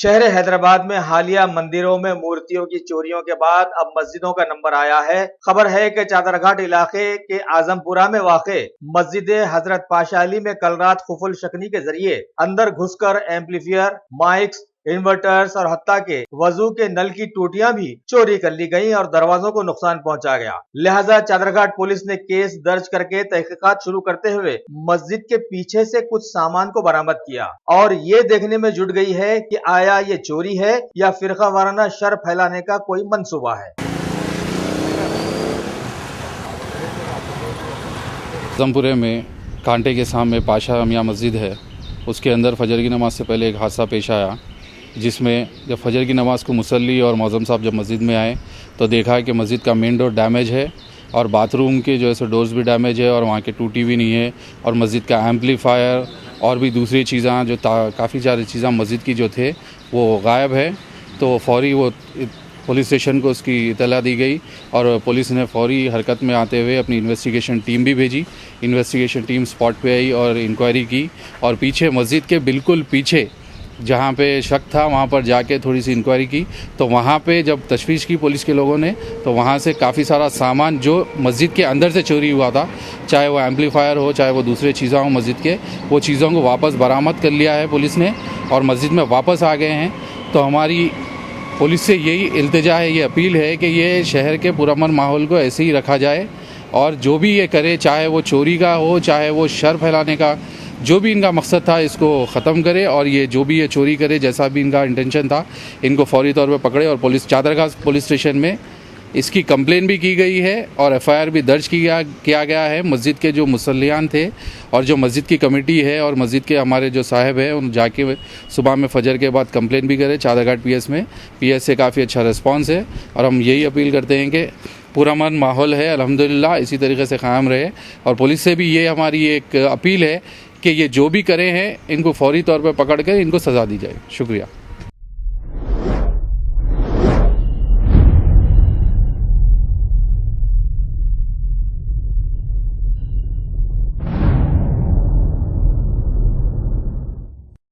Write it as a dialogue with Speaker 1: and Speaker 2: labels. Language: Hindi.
Speaker 1: शहर हैदराबाद में हालिया मंदिरों में मूर्तियों की चोरियों के बाद अब मस्जिदों का नंबर आया है। खबर है कि चादरघाट इलाके के आजमपुरा में वाक़े मस्जिद हजरत पाशा अली में कल रात खुफुल शकनी के जरिए अंदर घुसकर एम्पलीफायर, माइक्स, इन्वर्टर्स और हत्ता के वजू के नल की टूटियां भी चोरी कर ली गईं और दरवाजों को नुकसान पहुंचा गया। लिहाजा चादरघाट पुलिस ने केस दर्ज करके तहकीकात शुरू करते हुए मस्जिद के पीछे से कुछ सामान को बरामद किया और ये देखने में जुट गई है कि आया ये चोरी है या फिरका वाराना शर फैलाने का कोई मंसूबा है।
Speaker 2: आजमपुरे में कांटे के सामने पाशा मियाँ मस्जिद है, उसके अंदर फजर की नमाज से पहले एक हादसा पेश आया, जिसमें जब फजर की नमाज़ को मुसल्ली और मौज़म साहब जब मस्जिद में आए तो देखा है कि मस्जिद का मेन डोर डैमेज है और बाथरूम के जो है डोर्स भी डैमेज है और वहाँ की टूटी भी नहीं है और मस्जिद का एम्पलीफायर और भी दूसरी चीज़ें जो काफ़ी सारी चीज़ें मस्जिद की जो थे वो गायब है। तो फौरी वो पुलिस स्टेशन को उसकी इतला दी गई और पुलिस ने फौरी हरकत में आते हुए अपनी इन्वेस्टिगेशन टीम भी भेजी। इन्वेस्टिगेशन टीम स्पॉट पे आई और इंक्वायरी की और पीछे मस्जिद के बिल्कुल पीछे जहाँ पे शक था वहाँ पर जाके थोड़ी सी इंक्वायरी की तो वहाँ पे जब तशवीश की पुलिस के लोगों ने तो वहाँ से काफ़ी सारा सामान जो मस्जिद के अंदर से चोरी हुआ था, चाहे वो एम्पलीफायर हो चाहे वो दूसरे चीज़ें हो मस्जिद के, वो चीज़ों को वापस बरामद कर लिया है पुलिस ने और मस्जिद में वापस आ गए हैं। तो हमारी पुलिस से यही इल्तिजा है, ये अपील है कि ये शहर के पुरअमन माहौल को ऐसे ही रखा जाए और जो भी ये करे, चाहे वो चोरी का हो चाहे वो शर फैलाने का, जो भी इनका मकसद था इसको ख़त्म करे और ये जो भी ये चोरी करे, जैसा भी इनका इंटेंशन था, इनको फौरी तौर पे पकड़े। और पुलिस चादरघाट पुलिस स्टेशन में इसकी कंप्लेन भी की गई है और एफआईआर भी दर्ज किया गया है। मस्जिद के जो मुसल्लियान थे और जो मस्जिद की कमेटी है और मस्जिद के हमारे जो साहब हैं उन जाके सुबह में फजर के बाद कंप्लेन भी करे चादरघाट पीएस में। पीएस से काफ़ी अच्छा रिस्पांस है और हम यही अपील करते हैं कि पुरअमन माहौल है अल्हम्दुलिल्लाह इसी तरीके से क़ायम रहे। और पुलिस से भी ये हमारी एक अपील है कि ये जो भी करे हैं इनको फौरी तौर पर पकड़ कर इनको सज़ा दी जाए। शुक्रिया।